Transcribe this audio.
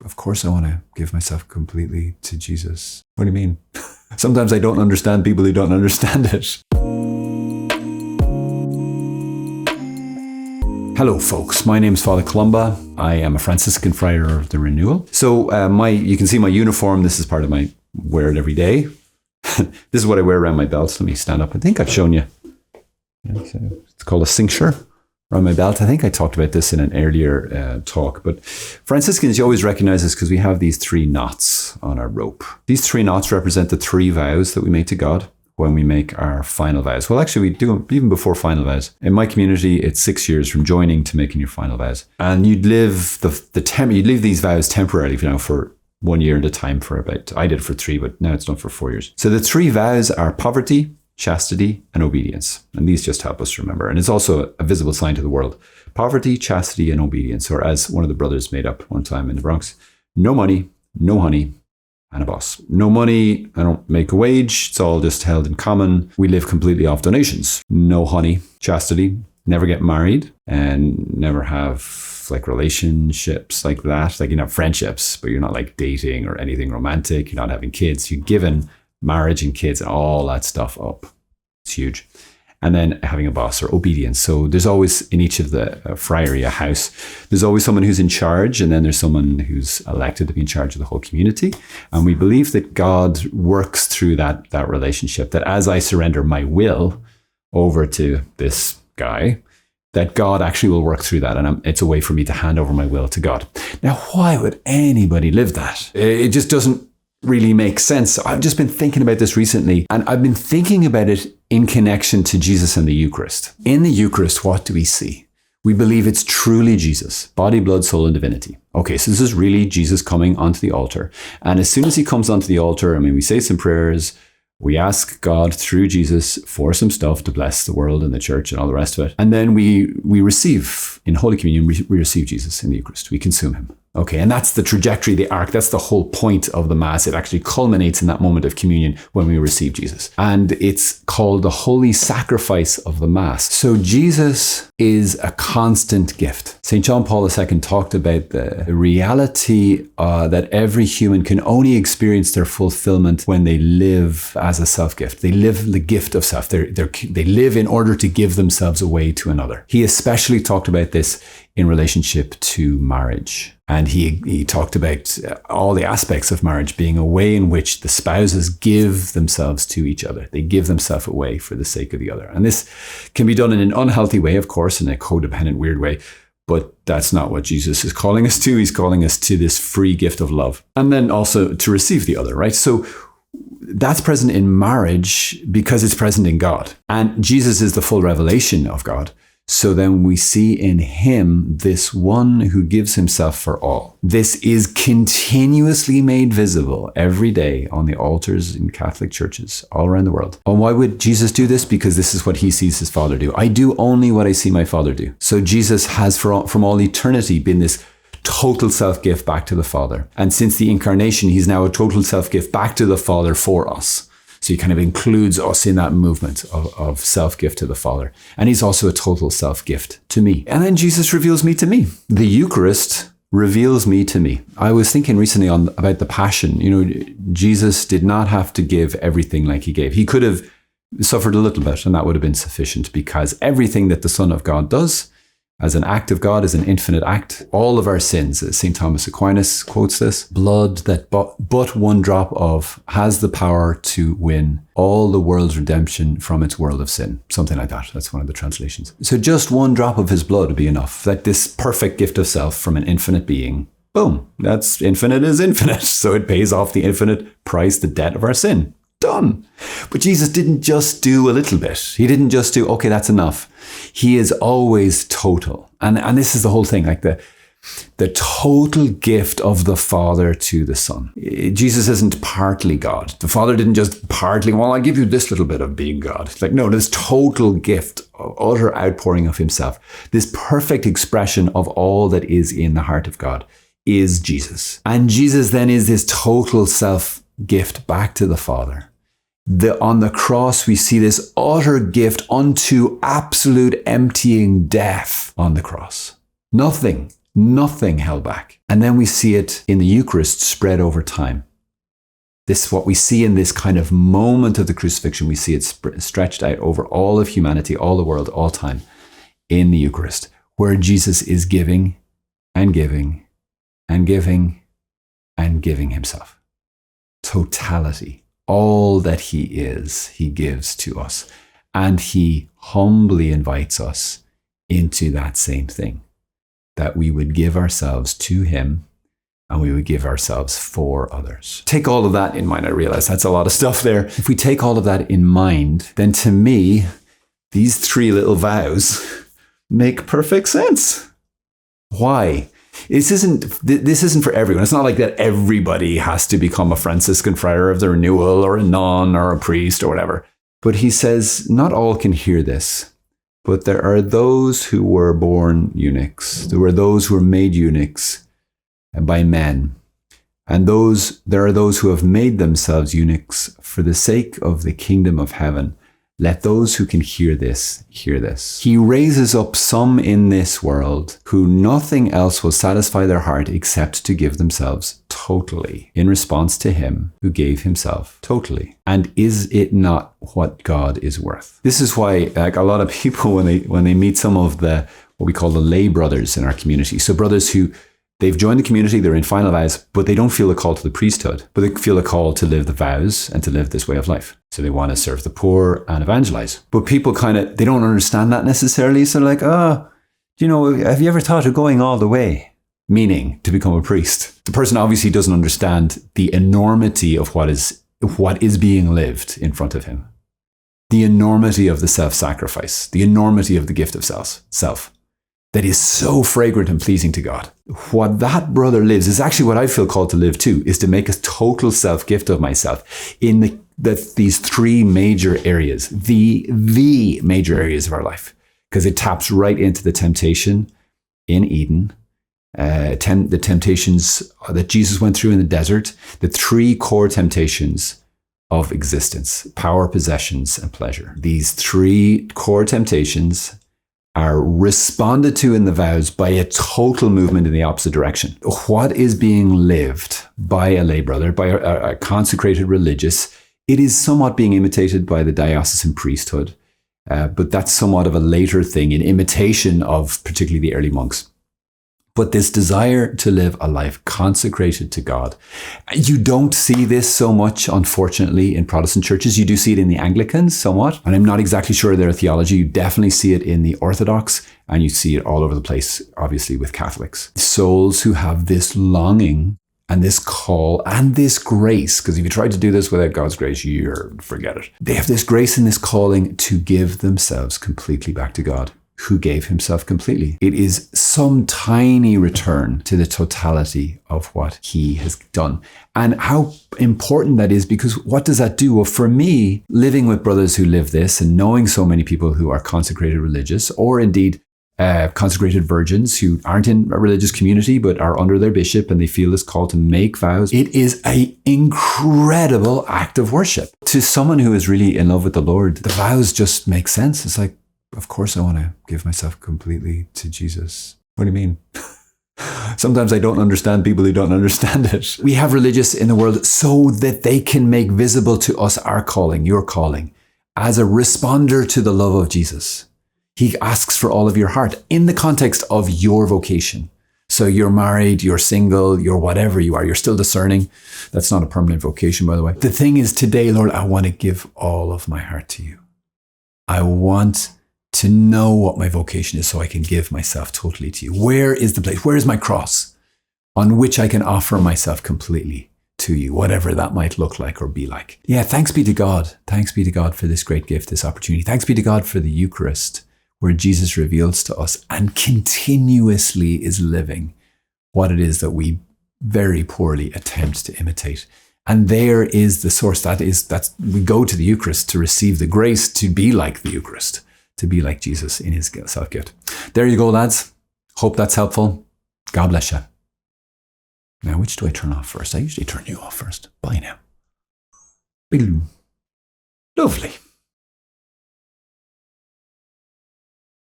Of course I want to give myself completely to Jesus. What do you mean? Sometimes I don't understand people who don't understand it. Hello folks, my name is Father Columba. I am a Franciscan Friar of the Renewal. So you can see my uniform. This is part of my wear it every day. This is what I wear around my belt. Let me stand up. I think I've shown you. It's called a cincture around my belt. I think I talked about this in an earlier talk, but Franciscans, you always recognize this because we have these 3 knots on our rope. These 3 knots represent the 3 vows that we make to God when we make our final vows. Well, actually, we do them even before final vows. In my community, it's 6 years from joining to making your final vows. And you'd live you'd live these vows temporarily, for 1 year at a time I did it for 3, but now it's done for 4 years. So the 3 vows are poverty, chastity, and obedience. And these just help us remember. And it's also a visible sign to the world. Poverty, chastity, and obedience. Or as one of the brothers made up one time in the Bronx, no money, no honey, and a boss. No money, I don't make a wage. It's all just held in common. We live completely off donations. No honey, chastity, never get married, and never have relationships like that. You have friendships, but you're not dating or anything romantic. You're not having kids. You've given marriage and kids and all that stuff up. It's huge. And then having a boss or obedience. So there's always, in each of the friary, a house, there's always someone who's in charge, and then there's someone who's elected to be in charge of the whole community. And we believe that God works through that relationship, that as I surrender my will over to this guy, that God actually will work through that. And it's a way for me to hand over my will to God. Now, why would anybody live that? It just doesn't really make sense. I've just been thinking about this recently, and I've been thinking about it in connection to Jesus and the Eucharist. In the Eucharist, what do we see? We believe it's truly Jesus, body, blood, soul, and divinity. Okay, so this is really Jesus coming onto the altar. And as soon as he comes onto the altar, we say some prayers, we ask God through Jesus for some stuff to bless the world and the church and all the rest of it. And then we receive, in Holy Communion, we receive Jesus in the Eucharist. We consume him. Okay, and that's the trajectory, the arc. That's the whole point of the Mass. It actually culminates in that moment of communion when we receive Jesus. And it's called the holy sacrifice of the Mass. So Jesus is a constant gift. St. John Paul II talked about the reality that every human can only experience their fulfillment when they live as a self-gift. They live the gift of self. They live in order to give themselves away to another. He especially talked about this in relationship to marriage. And he talked about all the aspects of marriage being a way in which the spouses give themselves to each other. They give themselves away for the sake of the other. And this can be done in an unhealthy way, of course, in a codependent, weird way. But that's not what Jesus is calling us to. He's calling us to this free gift of love. And then also to receive the other, right? So that's present in marriage because it's present in God. And Jesus is the full revelation of God. So then we see in him this one who gives himself for all. This is continuously made visible every day on the altars in Catholic churches all around the world. And why would Jesus do this? Because this is what he sees his Father do. I do only what I see my Father do. So Jesus has from all eternity been this total self-gift back to the Father. And since the incarnation, he's now a total self-gift back to the Father for us. So he kind of includes us in that movement of self-gift to the Father. And he's also a total self-gift to me. And then Jesus reveals me to me. The Eucharist reveals me to me. I was thinking recently about the Passion. Jesus did not have to give everything like he gave. He could have suffered a little bit, and that would have been sufficient, because everything that the Son of God does as an act of God is an infinite act. All of our sins, as St. Thomas Aquinas quotes this, blood that but one drop of has the power to win all the world's redemption from its world of sin. Something like that. That's one of the translations. So just one drop of his blood would be enough. That this perfect gift of self from an infinite being, boom, that's infinite is infinite. So it pays off the infinite price, the debt of our sin. Done. But Jesus didn't just do a little bit. He didn't just do, okay, that's enough. He is always total. And this is the whole thing, the total gift of the Father to the Son. Jesus isn't partly God. The Father didn't just partly, I give you this little bit of being God. It's no, this total gift of utter outpouring of himself, this perfect expression of all that is in the heart of God is Jesus. And Jesus then is this total self-gift back to the Father. On the cross, we see this utter gift unto absolute emptying death on the cross. Nothing Nothing held back. And then we see it in the Eucharist spread over time. This, what we see in this kind of moment of the crucifixion, we see it stretched out over all of humanity, all the world, all time in the Eucharist, where Jesus is giving and giving and giving and giving himself. Totality. All that he is, he gives to us. And he humbly invites us into that same thing, that we would give ourselves to him and we would give ourselves for others. Take all of that in mind. I realize that's a lot of stuff there. If we take all of that in mind, then to me, these three little vows make perfect sense. Why? This isn't for everyone. It's not like that everybody has to become a Franciscan friar of the renewal or a nun or a priest or whatever. But he says, not all can hear this, but there are those who were born eunuchs. There were those who were made eunuchs by men. And there are those who have made themselves eunuchs for the sake of the kingdom of heaven. Let those who can hear this, hear this. He raises up some in this world who nothing else will satisfy their heart except to give themselves totally in response to him who gave himself totally. And is it not what God is worth? This is why, like, a lot of people, when they meet some of the, what we call the lay brothers in our community, so brothers who they've joined the community, they're in final vows, but they don't feel a call to the priesthood, but they feel a call to live the vows and to live this way of life. So they want to serve the poor and evangelize. But people they don't understand that necessarily. So they're like, have you ever thought of going all the way? Meaning to become a priest. The person obviously doesn't understand the enormity of what is being lived in front of him. The enormity of the self-sacrifice, the enormity of the gift of self. That is so fragrant and pleasing to God. What that brother lives is actually what I feel called to live too, is to make a total self-gift of myself in these three major areas, the major areas of our life, because it taps right into the temptation in Eden, the temptations that Jesus went through in the desert, the three core temptations of existence: power, possessions, and pleasure. These three core temptations are responded to in the vows by a total movement in the opposite direction. What is being lived by a lay brother, by a consecrated religious, it is somewhat being imitated by the diocesan priesthood, but that's somewhat of a later thing in imitation of particularly the early monks. But this desire to live a life consecrated to God, you don't see this so much, unfortunately, in Protestant churches. You do see it in the Anglicans somewhat, and I'm not exactly sure of their theology. You definitely see it in the Orthodox, and you see it all over the place, obviously, with Catholics. Souls who have this longing and this call and this grace, because if you try to do this without God's grace, forget it. They have this grace and this calling to give themselves completely back to God, who gave himself completely. It is some tiny return to the totality of what he has done. And how important that is, because what does that do? Well, for me, living with brothers who live this and knowing so many people who are consecrated religious, or indeed consecrated virgins who aren't in a religious community but are under their bishop and they feel this call to make vows, it is an incredible act of worship. To someone who is really in love with the Lord, the vows just make sense. It's like, of course I want to give myself completely to Jesus. What do you mean? Sometimes I don't understand people who don't understand it. We have religious in the world so that they can make visible to us our calling, your calling, as a responder to the love of Jesus. He asks for all of your heart in the context of your vocation. So you're married, you're single, you're whatever you are, you're still discerning. That's not a permanent vocation, by the way. The thing is, today, Lord, I want to give all of my heart to you. I want to know what my vocation is so I can give myself totally to you. Where is the place? Where is my cross on which I can offer myself completely to you, whatever that might look like or be like? Yeah, thanks be to God. Thanks be to God for this great gift, this opportunity. Thanks be to God for the Eucharist, where Jesus reveals to us and continuously is living what it is that we very poorly attempt to imitate. And there is the source. That's we go to the Eucharist to receive the grace to be like the Eucharist, to be like Jesus in his self-gift. There you go, lads. Hope that's helpful. God bless you. Now, which do I turn off first? I usually turn you off first. Bye now. Lovely.